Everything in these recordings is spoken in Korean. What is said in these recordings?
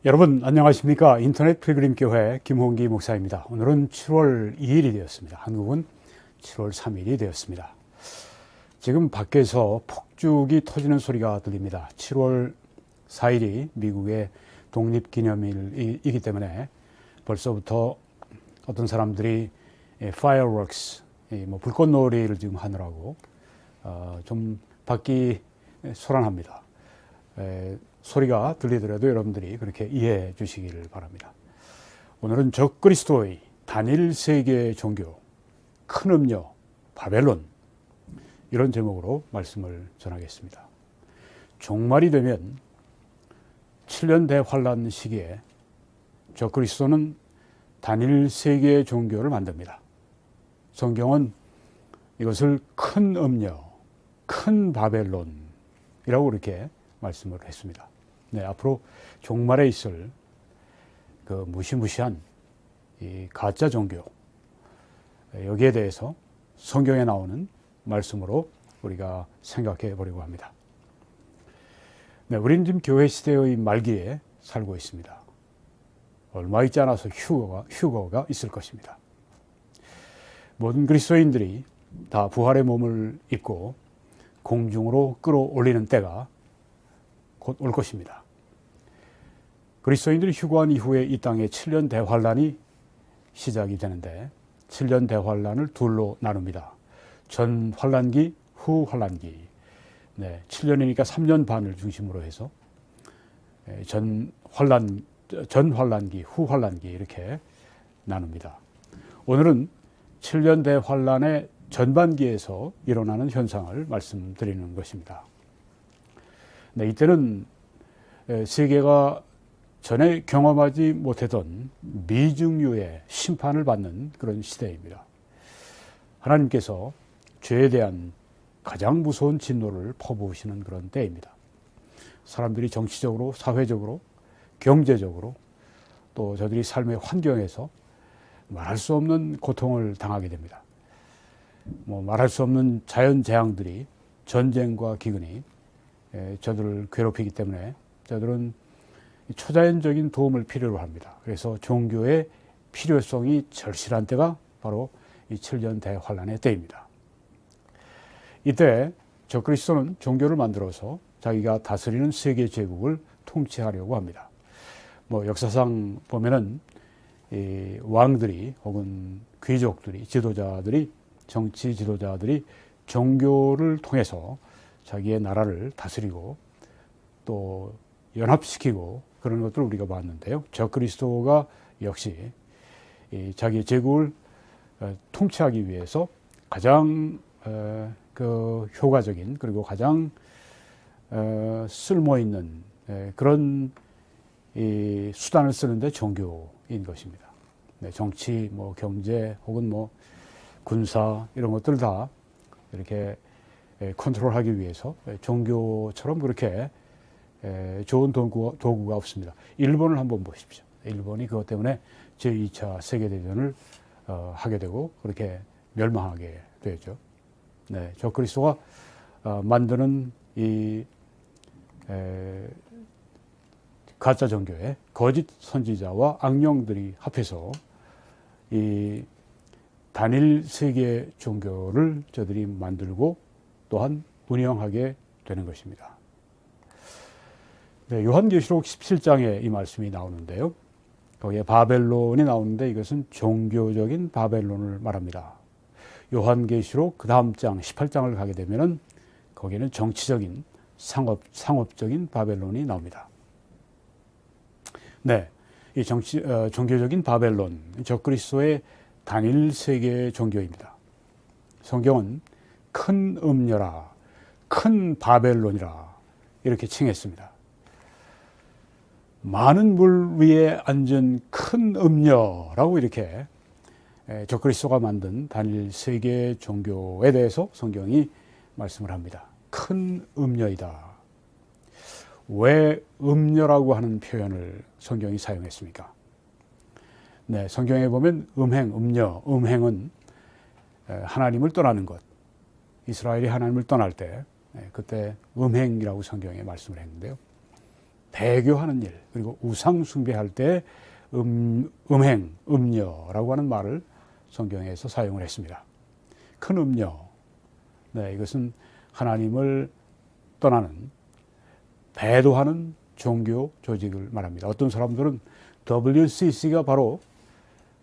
여러분 안녕하십니까? 인터넷 필그림 교회 김홍기 목사입니다. 오늘은 7월 2일이 되었습니다. 한국은 7월 3일이 되었습니다. 지금 밖에서 폭죽이 터지는 소리가 들립니다. 7월 4일이 미국의 독립기념일이기 때문에 벌써부터 어떤 사람들이 fireworks, 불꽃놀이를 지금 하느라고 좀 밖이 소란합니다. 소리가 들리더라도 여러분들이 그렇게 이해해 주시기를 바랍니다. 오늘은 적그리스도의 단일 세계 종교, 큰 음녀, 바벨론, 이런 제목으로 말씀을 전하겠습니다. 종말이 되면 7년 대환란 시기에 적그리스도는 단일 세계 종교를 만듭니다. 성경은 이것을 큰 음녀, 큰 바벨론이라고 이렇게 말씀을 했습니다. 네, 앞으로 종말에 있을 그 무시무시한 이 가짜 종교, 여기에 대해서 성경에 나오는 말씀으로 우리가 생각해 보려고 합니다. 네, 우리는 지금 교회 시대의 말기에 살고 있습니다. 얼마 있지 않아서 휴거가 있을 것입니다. 모든 그리스도인들이 다 부활의 몸을 입고 공중으로 끌어올리는 때가 곧 올 것입니다. 그리스도인들이 휴거한 이후에 이 땅에 7년 대환란이 시작이 되는데 7년 대환란을 둘로 나눕니다. 전 환란기, 후 환란기. 네, 7년이니까 3년 반을 중심으로 해서 전 환란기, 후 환란기 이렇게 나눕니다. 오늘은 7년 대환란의 전반기에서 일어나는 현상을 말씀드리는 것입니다. 네, 이때는 세계가 전에 경험하지 못했던 미중유의 심판을 받는 그런 시대입니다. 하나님께서 죄에 대한 가장 무서운 진노를 퍼부으시는 그런 때입니다. 사람들이 정치적으로, 사회적으로, 경제적으로 또 저들이 삶의 환경에서 말할 수 없는 고통을 당하게 됩니다. 말할 수 없는 자연재앙들이, 전쟁과 기근이 저들을 괴롭히기 때문에 저들은 초자연적인 도움을 필요로 합니다. 그래서 종교의 필요성이 절실한 때가 바로 이 7년 대환란의 때입니다. 이때 적그리스도는 종교를 만들어서 자기가 다스리는 세계 제국을 통치하려고 합니다. 역사상 보면은 이 왕들이 혹은 귀족들이, 지도자들이, 정치 지도자들이 종교를 통해서 자기의 나라를 다스리고 또 연합시키고 그런 것들을 우리가 봤는데요. 적그리스도가 역시 자기의 제국을 통치하기 위해서 가장 그 효과적인 그리고 가장 쓸모있는 그런 이 수단을 쓰는데 종교인 것입니다. 네, 정치, 경제 혹은 군사 이런 것들 다 이렇게 컨트롤하기 위해서 종교처럼 그렇게 좋은 도구가 없습니다. 일본을 한번 보십시오. 일본이 그것 때문에 제2차 세계대전을 하게 되고 그렇게 멸망하게 되죠. 네, 적그리스도가 만드는 이 가짜 종교의 거짓 선지자와 악령들이 합해서 이 단일 세계 종교를 저들이 만들고 또한 운영하게 되는 것입니다. 네, 요한계시록 17장에 이 말씀이 나오는데요. 거기에 바벨론이 나오는데 이것은 종교적인 바벨론을 말합니다. 요한계시록 그 다음 장 18장을 가게 되면은 거기는 정치적인 상업적인 바벨론이 나옵니다. 네, 이 종교적인 바벨론, 적그리스도의 단일 세계 종교입니다. 성경은 큰 음녀라, 큰 바벨론이라 이렇게 칭했습니다. 많은 물 위에 앉은 큰 음녀라고 이렇게 적그리스도가 만든 단일 세계 종교에 대해서 성경이 말씀을 합니다. 큰 음녀이다. 왜 음녀라고 하는 표현을 성경이 사용했습니까? 네, 성경에 보면 음행, 음녀, 음행은 하나님을 떠나는 것. 이스라엘이 하나님을 떠날 때 그때 음행이라고 성경에 말씀을 했는데요. 배교하는 일, 그리고 우상 숭배할 때 음행, 음녀라고 하는 말을 성경에서 사용을 했습니다. 큰 음녀, 네, 이것은 하나님을 떠나는, 배도하는 종교 조직을 말합니다. 어떤 사람들은 WCC가 바로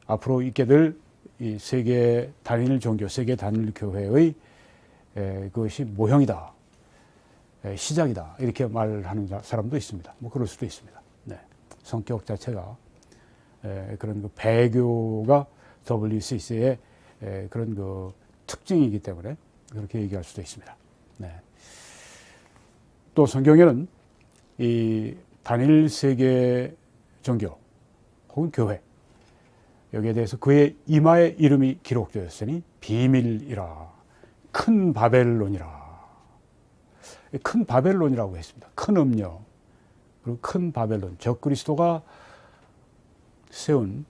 앞으로 있게 될 이 세계 단일 종교, 세계 단일 교회의 그것이 모형이다, 시작이다, 이렇게 말하는 사람도 있습니다. 뭐 그럴 수도 있습니다. 네. 성격 자체가 그런 그 배교가 WCC의 그런 그 특징이기 때문에 그렇게 얘기할 수도 있습니다. 네. 또 성경에는 이 단일 세계 종교 혹은 교회, 여기에 대해서 그의 이마에 이름이 기록되었으니 비밀이라, 큰 바벨론이라. 큰 바벨론이라고 했습니다. 큰 음녀, 그리고 큰 바벨론, 적그리스도가 세운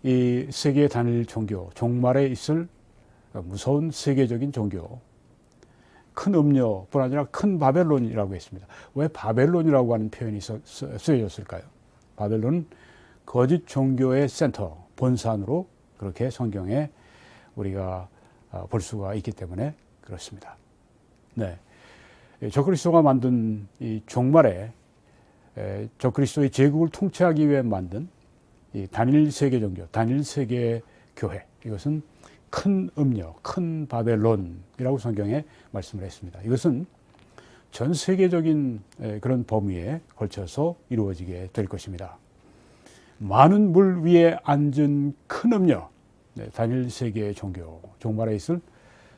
이 세계 단일 종교, 종말에 있을 무서운 세계적인 종교, 큰 음녀뿐 아니라 큰 바벨론이라고 했습니다. 왜 바벨론이라고 하는 표현이 쓰여졌을까요? 바벨론은 거짓 종교의 센터, 본산으로 그렇게 성경에 우리가 볼 수가 있기 때문에 그렇습니다. 네. 적그리스도가 만든 이 종말에 적그리스도의 제국을 통치하기 위해 만든 이 단일 세계 종교, 단일 세계 교회, 이것은 큰 음녀, 큰 바벨론이라고 성경에 말씀을 했습니다. 이것은 전 세계적인 그런 범위에 걸쳐서 이루어지게 될 것입니다. 많은 물 위에 앉은 큰 음녀, 단일 세계 종교, 종말에 있을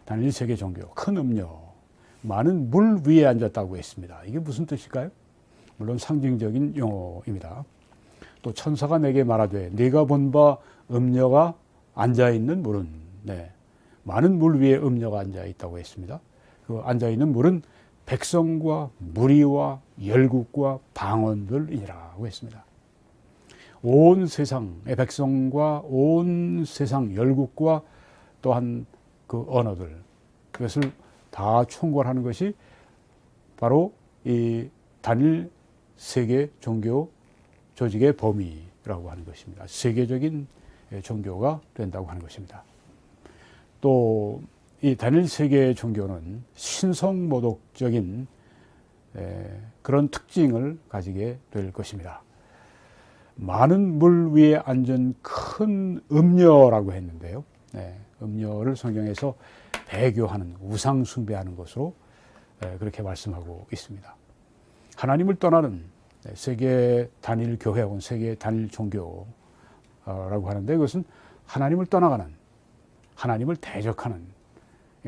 단일 세계 종교, 큰 음녀, 많은 물 위에 앉았다고 했습니다. 이게 무슨 뜻일까요? 물론 상징적인 용어입니다. 또 천사가 내게 말하되 네가 본 바 음녀가 앉아있는 물은, 네, 많은 물 위에 음녀가 앉아있다고 했습니다. 그 앉아있는 물은 백성과 무리와 열국과 방언들이라고 했습니다. 온 세상의 백성과 온 세상 열국과 또한 그 언어들, 그것을 다 총괄하는 것이 바로 이 단일 세계 종교 조직의 범위라고 하는 것입니다. 세계적인 종교가 된다고 하는 것입니다. 또 이 단일 세계 종교는 신성모독적인 그런 특징을 가지게 될 것입니다. 많은 물 위에 앉은 큰 음녀라고 했는데요. 네, 음녀를 성경에서 배교하는, 우상 숭배하는 것으로 그렇게 말씀하고 있습니다. 하나님을 떠나는 세계 단일 교회 혹은 세계 단일 종교라고 하는데, 그것은 하나님을 떠나가는, 하나님을 대적하는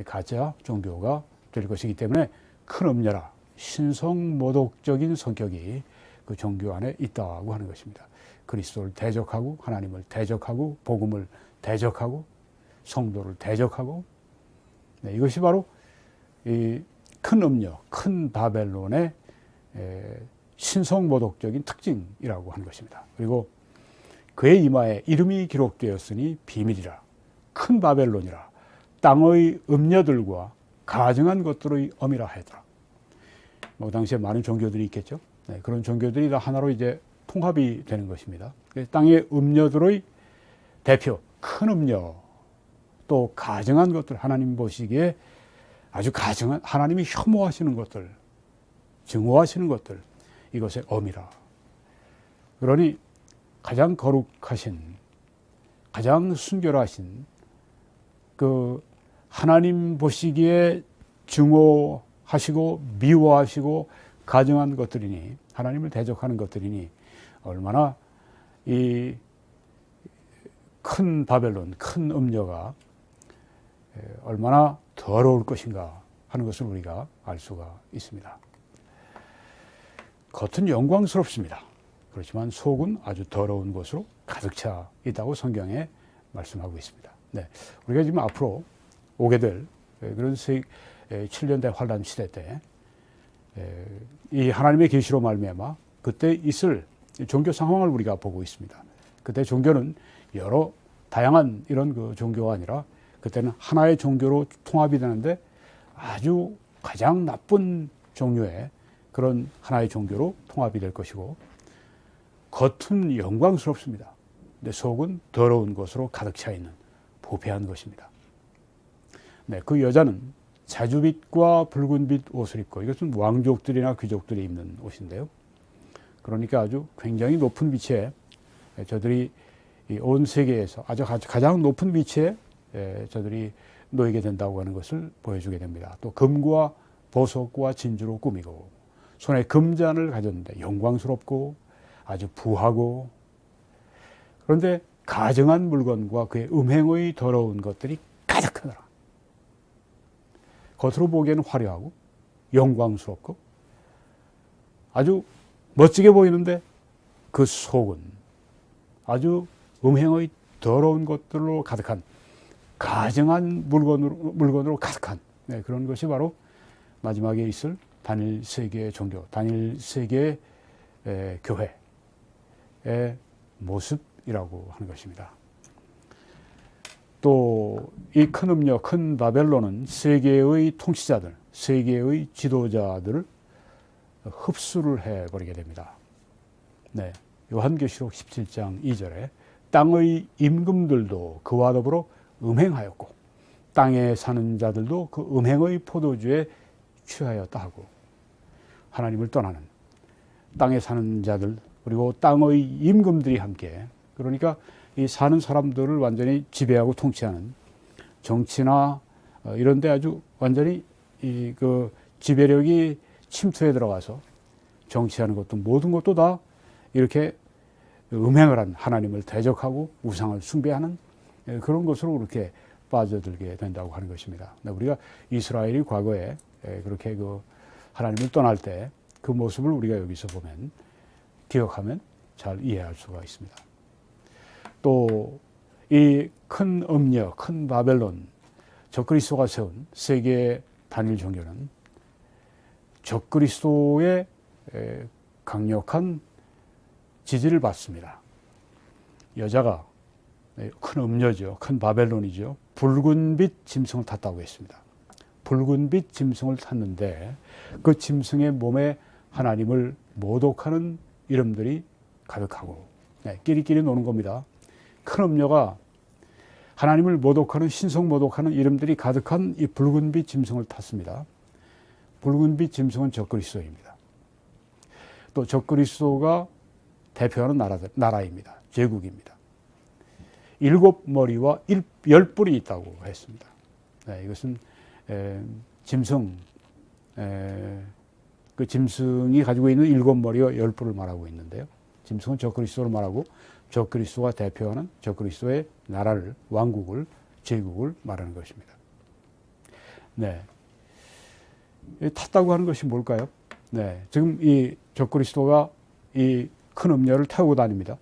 가짜 종교가 될 것이기 때문에 큰 음녀라, 신성모독적인 성격이 그 종교 안에 있다고 하는 것입니다. 그리스도를 대적하고, 하나님을 대적하고, 복음을 대적하고, 성도를 대적하고, 네, 이것이 바로 이 큰 음녀, 큰 바벨론의 신성모독적인 특징이라고 하는 것입니다. 그리고 그의 이마에 이름이 기록되었으니 비밀이라, 큰 바벨론이라, 땅의 음녀들과 가증한 것들의 엄이라 하더라. 뭐 당시에 많은 종교들이 있겠죠. 네, 그런 종교들이 다 하나로 이제 통합이 되는 것입니다. 땅의 음녀들의 대표, 큰 음녀, 또 가증한 것들, 하나님 보시기에 아주 가증한, 하나님이 혐오하시는 것들, 증오하시는 것들, 이것의 엄이라. 그러니 가장 거룩하신, 가장 순결하신 그 하나님 보시기에 증오하시고 미워하시고 가증한 것들이니, 하나님을 대적하는 것들이니 얼마나 이 큰 바벨론, 큰 음녀가 얼마나 더러울 것인가 하는 것을 우리가 알 수가 있습니다. 겉은 영광스럽습니다. 그렇지만 속은 아주 더러운 것으로 가득 차 있다고 성경에 말씀하고 있습니다. 네, 우리가 지금 앞으로 오게 될 그런 7년대 환란 시대 때 이 하나님의 계시로 말미암아 그때 있을 종교 상황을 우리가 보고 있습니다. 그때 종교는 여러 다양한 이런 그 종교가 아니라 그때는 하나의 종교로 통합이 되는데 아주 가장 나쁜 종류의 그런 하나의 종교로 통합이 될 것이고, 겉은 영광스럽습니다. 근데 속은 더러운 것으로 가득 차 있는 부패한 것입니다. 네, 그 여자는 자주빛과 붉은빛 옷을 입고, 이것은 왕족들이나 귀족들이 입는 옷인데요. 그러니까 아주 굉장히 높은 위치에, 저들이 온 세계에서 아주 가장 높은 위치에 저들이 놓이게 된다고 하는 것을 보여주게 됩니다. 또 금과 보석과 진주로 꾸미고 손에 금잔을 가졌는데 영광스럽고 아주 부하고, 그런데 가증한 물건과 그의 음행의 더러운 것들이 가득하더라. 겉으로 보기에는 화려하고 영광스럽고 아주 멋지게 보이는데 그 속은 아주 음행의 더러운 것들로 가득한, 가증한 물건으로 가득한, 네, 그런 것이 바로 마지막에 있을 단일 세계의 종교, 단일 세계의 교회의 모습이라고 하는 것입니다. 또 이 큰 음녀, 큰 바벨론은 세계의 통치자들, 세계의 지도자들을 흡수를 해버리게 됩니다. 네, 요한계시록 17장 2절에 땅의 임금들도 그와 더불어 음행하였고 땅에 사는 자들도 그 음행의 포도주에 취하였다 하고, 하나님을 떠나는 땅에 사는 자들 그리고 땅의 임금들이 함께, 그러니까 이 사는 사람들을 완전히 지배하고 통치하는 정치나 이런 데 아주 완전히 그 지배력이 침투해 들어가서 정치하는 것도 모든 것도 다 이렇게 음행을 한, 하나님을 대적하고 우상을 숭배하는 그런 것으로 그렇게 빠져들게 된다고 하는 것입니다. 우리가 이스라엘이 과거에 그렇게 그 하나님을 떠날 때 그 모습을 우리가 여기서 보면, 기억하면 잘 이해할 수가 있습니다. 또 이 큰 음녀, 큰 바벨론, 적그리스도가 세운 세계 단일 종교는 적그리스도의 강력한 지지를 받습니다. 여자가 큰 음녀죠, 큰 바벨론이죠, 붉은빛 짐승을 탔다고 했습니다. 붉은빛 짐승을 탔는데 그 짐승의 몸에 하나님을 모독하는 이름들이 가득하고, 네, 끼리끼리 노는 겁니다. 큰 음녀가 하나님을 모독하는, 신성 모독하는 이름들이 가득한 이 붉은빛 짐승을 탔습니다. 붉은빛 짐승은 적그리스도입니다. 또 적그리스도가 대표하는 나라입니다. 제국입니다. 7머리와 10뿔이 있다고 했습니다. 네, 이것은 짐승, 그 짐승이 가지고 있는 7머리와 10뿔을 말하고 있는데요. 짐승은 적그리스도를 말하고 적그리스도가 대표하는 적그리스도의 나라를, 왕국을, 제국을 말하는 것입니다. 네, 탔다고 하는 것이 뭘까요? 네, 지금 이 적그리스도가 이 큰 음녀를 태우고 다닙니다.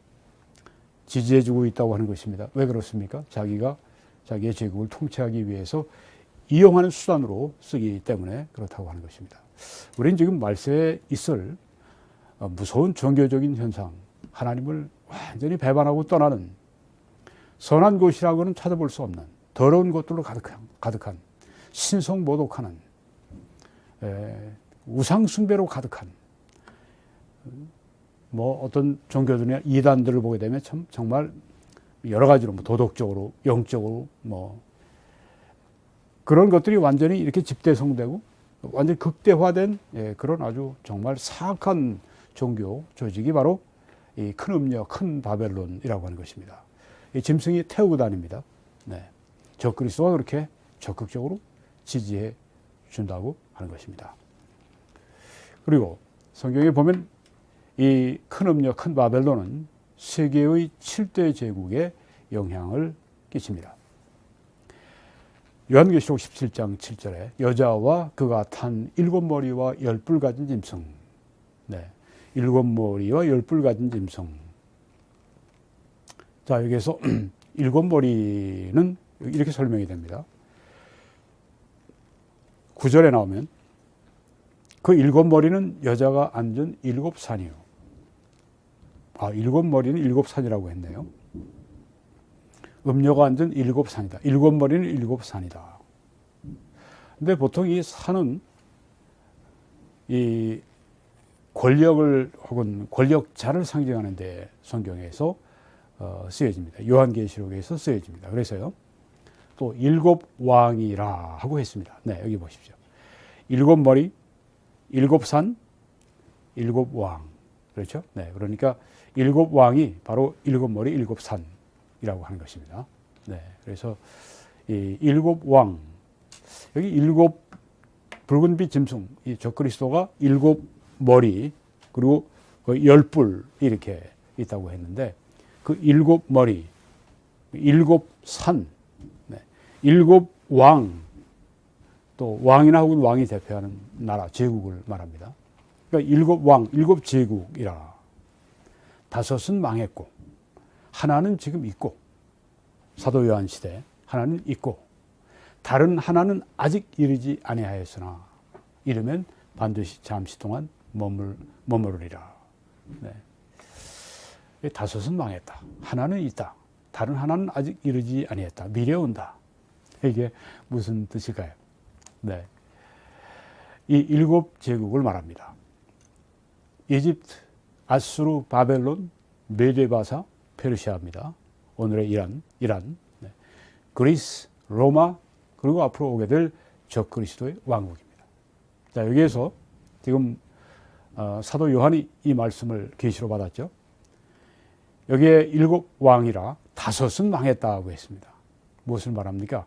지지해주고 있다고 하는 것입니다. 왜 그렇습니까? 자기가 자기의 제국을 통치하기 위해서 이용하는 수단으로 쓰기 때문에 그렇다고 하는 것입니다. 우리는 지금 말세에 있을 무서운 종교적인 현상, 하나님을 완전히 배반하고 떠나는, 선한 곳이라고는 찾아볼 수 없는 더러운 것들로 가득한 신성 모독하는, 우상 숭배로 가득한, 뭐 어떤 종교들이나 이단들을 보게 되면 참 정말 여러 가지로 뭐 도덕적으로, 영적으로 뭐 그런 것들이 완전히 이렇게 집대성되고 완전히 극대화된, 그런 아주 정말 사악한 종교 조직이 바로 이 큰 음녀, 큰 바벨론이라고 하는 것입니다. 이 짐승이 태우고 다닙니다. 네, 적그리스도가 그렇게 적극적으로 지지해 준다고 하는 것입니다. 그리고 성경에 보면 이 큰 음녀, 큰 바벨론은 세계의 7대 제국에 영향을 끼칩니다. 요한계시록 17장 7절에 여자와 그가 탄 7머리와 10뿔 가진 짐승, 네, 7머리와 10뿔 가진 짐승. 자, 여기에서 7머리는 이렇게 설명이 됩니다. 9절에 나오면 그 7머리는 여자가 앉은 7산이요. 7머리는 7산이라고 했네요. 음녀가 앉은 일곱 산이다. 일곱 머리는 일곱 산이다. 근데 보통 이 산은 이 권력을 혹은 권력자를 상징하는데 성경에서 쓰여집니다. 요한계시록에서 쓰여집니다. 그래서요, 또 일곱 왕이라 하고 했습니다. 네, 여기 보십시오. 일곱 머리, 일곱 산, 일곱 왕. 그렇죠? 네, 그러니까 일곱 왕이 바로 일곱 머리, 일곱 산이라고 하는 것입니다. 네, 그래서 이 일곱 왕, 여기 일곱 붉은빛 짐승, 이 적그리스도가 일곱 머리 그리고 열 뿔 이렇게 있다고 했는데 그 일곱 머리, 일곱 산, 네, 일곱 왕, 또 왕이나 혹은 왕이 대표하는 나라, 제국을 말합니다. 그러니까 일곱 왕, 일곱 제국이라. 다섯은 망했고 하나는 지금 있고, 사도 요한 시대 하나는 있고, 다른 하나는 아직 이르지 아니하였으나 이르면 반드시 잠시 동안 머무르리라. 네. 다섯은 망했다. 하나는 있다. 다른 하나는 아직 이르지 아니했다. 미래 온다. 이게 무슨 뜻일까요? 네. 이 일곱 제국을 말합니다. 이집트, 아수르, 바벨론, 메데바사, 페르시아입니다. 오늘의 이란, 네. 그리스, 로마, 그리고 앞으로 오게 될 적그리스도의 왕국입니다. 자, 여기에서 지금 사도 요한이 이 말씀을 계시로 받았죠. 여기에 일곱 왕이라 다섯은 망했다고 했습니다. 무엇을 말합니까?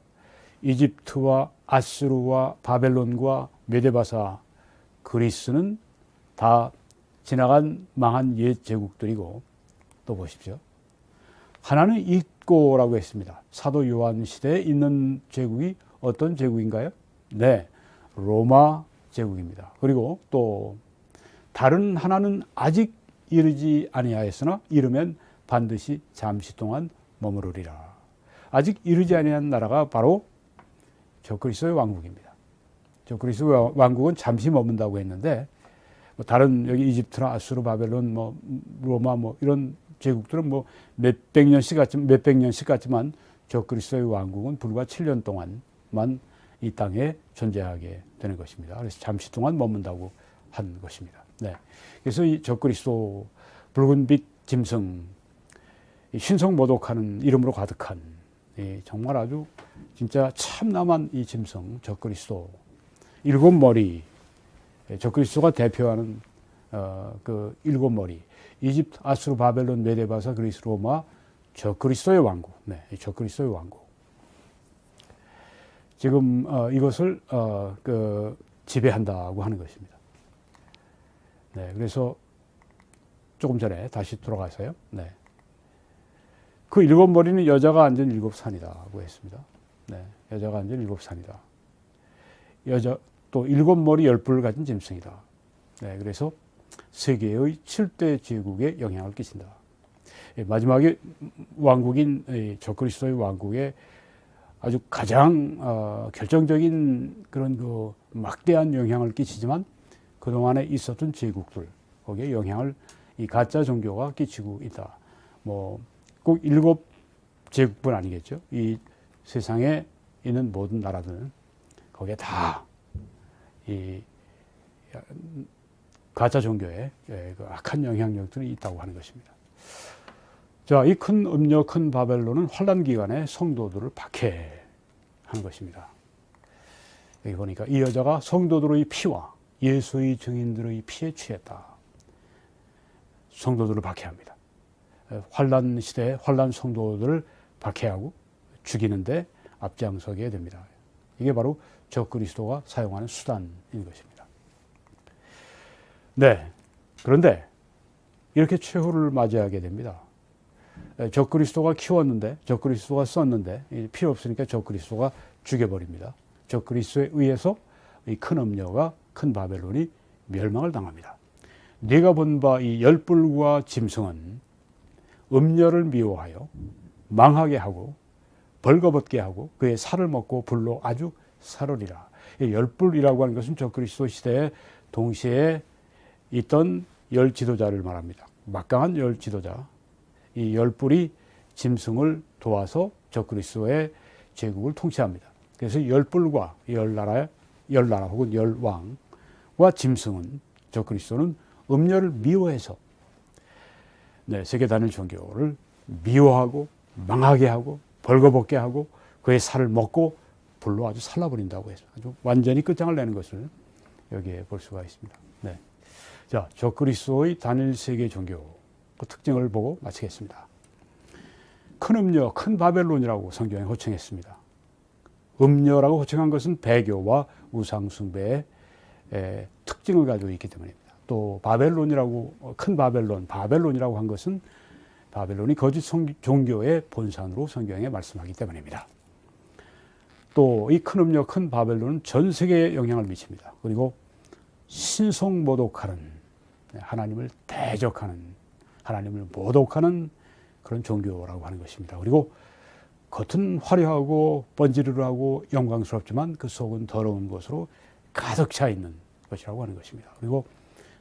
이집트와 아수르와 바벨론과 메데바사, 그리스는 다 지나간 망한 옛 제국들이고, 또 보십시오. 하나는 있고라고 했습니다. 사도 요한 시대에 있는 제국이 어떤 제국인가요? 네, 로마 제국입니다. 그리고 또 다른 하나는 아직 이르지 아니하였으나 이르면 반드시 잠시 동안 머무르리라. 아직 이르지 아니한 나라가 바로 적그리스도의 왕국입니다. 적그리스도의 왕국은 잠시 머문다고 했는데, 뭐 다른 여기 이집트나 아수르, 바벨론, 뭐 로마, 뭐 이런 제국들은 뭐 몇백 년씩 같지만 적그리스도의 왕국은 불과 7년 동안만 이 땅에 존재하게 되는 것입니다. 그래서 잠시 동안 머문다고 한 것입니다. 네. 그래서 이 적그리스도, 붉은빛 짐승, 신성모독하는 이름으로 가득한 정말 아주 진짜 참남한 이 짐승 적그리스도, 일곱 머리, 적그리스도가 대표하는 그 일곱 머리, 이집트, 아수르, 바벨론, 메데바사, 그리스, 로마, 적그리스도의 왕국. 네, 적그리스도의 왕국. 지금 이것을 지배한다고 하는 것입니다. 네, 그래서 조금 전에 다시 돌아가서요. 네. 그 일곱 머리는 여자가 앉은 일곱 산이라고 했습니다. 네, 여자가 앉은 일곱 산이다. 또 일곱 머리 열 뿔을 가진 짐승이다. 네, 그래서 세계의 7대 제국에 영향을 끼친다. 마지막에 왕국인 적그리스도의 왕국에 아주 가장 결정적인 그런 그 막대한 영향을 끼치지만 그동안에 있었던 제국들, 거기에 영향을 이 가짜 종교가 끼치고 있다. 뭐 꼭 일곱 제국뿐 아니겠죠. 이 세상에 있는 모든 나라들은 거기에 다 이 가짜 종교의 그 악한 영향력들이 있다고 하는 것입니다. 자, 이 큰 음녀, 큰 바벨론은 환란 기간에 성도들을 박해하는 것입니다. 여기 보니까 이 여자가 성도들의 피와 예수의 증인들의 피에 취했다. 성도들을 박해합니다. 환란 시대에 환란 성도들을 박해하고 죽이는데 앞장서게 됩니다. 이게 바로 적그리스도가 사용하는 수단인 것입니다. 네, 그런데 이렇게 최후를 맞이하게 됩니다. 적그리스도가 키웠는데, 적그리스도가 썼는데 필요 없으니까 적그리스도가 죽여버립니다. 적그리스도에 의해서 이 큰 음녀가, 큰 바벨론이 멸망을 당합니다. 네가 본 바 이 열뿔과 짐승은 음녀를 미워하여 망하게 하고 벌거벗게 하고 그의 살을 먹고 불로 아주 사르리라. 열뿔이라고 하는 것은 적그리스도 시대에 동시에 있던 열 지도자를 말합니다. 막강한 열 지도자. 이 열뿔이 짐승을 도와서 적그리스도의 제국을 통치합니다. 그래서 열불과 열나라 혹은 열왕과 짐승은 적그리스도는 음녀를 미워해서 세계 단일 종교를 미워하고 망하게 하고 벌거벗게 하고 그의 살을 먹고 불로 아주 살라버린다고 해서 아주 완전히 끝장을 내는 것을 여기에 볼 수가 있습니다. 네. 자, 적그리스도의 단일 세계 종교 그 특징을 보고 마치겠습니다. 큰 음녀, 큰 바벨론이라고 성경에 호칭했습니다. 음녀라고 호칭한 것은 배교와 우상숭배의 특징을 가지고 있기 때문입니다. 또 바벨론이라고 큰 바벨론이라고 한 것은 바벨론이 거짓 종교의 본산으로 성경에 말씀하기 때문입니다. 또 이 큰 음녀, 큰 바벨론은 전 세계에 영향을 미칩니다. 그리고 신성모독하는, 하나님을 대적하는, 하나님을 모독하는 그런 종교라고 하는 것입니다. 그리고 겉은 화려하고 번지르르하고 영광스럽지만 그 속은 더러운 것으로 가득 차 있는 것이라고 하는 것입니다. 그리고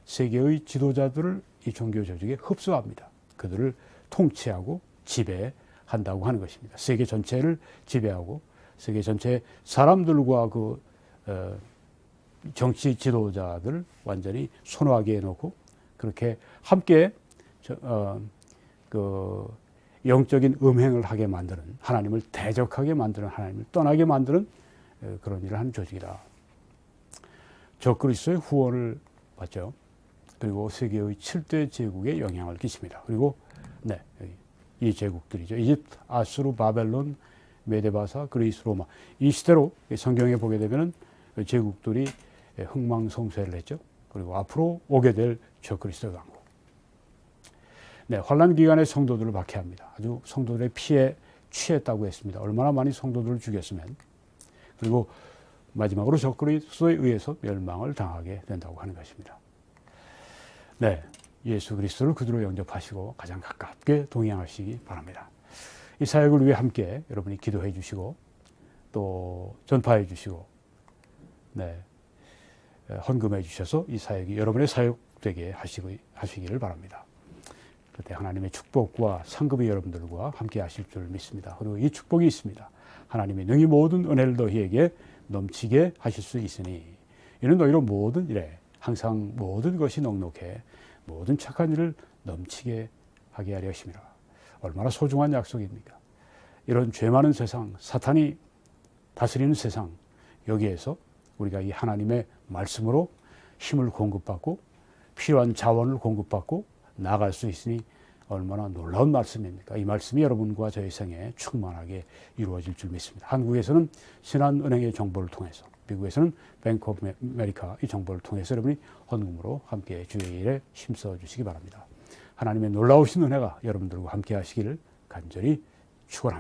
세계의 지도자들을 이 종교 조직에 흡수합니다. 그들을 통치하고 지배한다고 하는 것입니다. 세계 전체를 지배하고 세계 전체 사람들과 그 정치 지도자들을 완전히 손아귀에 놓고 그렇게 함께 그 영적인 음행을 하게 만드는, 하나님을 대적하게 만드는, 하나님을 떠나게 만드는 그런 일을 하는 조직이다. 적그리스도의 후원을 받죠. 그리고 세계의 7대 제국에 영향을 끼칩니다. 그리고 이 제국들이죠. 이집트, 아수르, 바벨론, 메데바사, 그리스, 로마. 이 시대로 성경에 보게 되면 제국들이 흥망성쇠를 했죠. 그리고 앞으로 오게 될 적그리스도 왕국. 환란 기간에 성도들을 박해합니다. 아주 성도들의 피에 취했다고 했습니다. 얼마나 많이 성도들을 죽였으면. 그리고 마지막으로 적그리스도에 의해서 멸망을 당하게 된다고 하는 것입니다. 예수 그리스도를 그대로 영접하시고 가장 가깝게 동행하시기 바랍니다. 이 사역을 위해 함께 여러분이 기도해 주시고 또 전파해 주시고 헌금해 주셔서 이 사역이 여러분의 사역되게 하시기를 바랍니다. 그때 하나님의 축복과 상급이 여러분들과 함께 하실 줄 믿습니다. 그리고 이 축복이 있습니다. 하나님이 능히 모든 은혜를 너희에게 넘치게 하실 수 있으니 이는 너희로 모든 일에 항상 모든 것이 넉넉해 모든 착한 일을 넘치게 하게 하려 하심이라. 얼마나 소중한 약속입니까? 이런 죄 많은 세상, 사탄이 다스리는 세상, 여기에서 우리가 이 하나님의 말씀으로 힘을 공급받고 필요한 자원을 공급받고 나아갈 수 있으니 얼마나 놀라운 말씀입니까? 이 말씀이 여러분과 저의 생에 충만하게 이루어질 줄 믿습니다. 한국에서는 신한은행의 정보를 통해서, 미국에서는 뱅크 오브 아메리카 이 정보를 통해서 여러분이 헌금으로 함께 주의 일에 힘써 주시기 바랍니다. 하나님의 놀라우신 은혜가 여러분들과 함께 하시기를 간절히 축원합니다.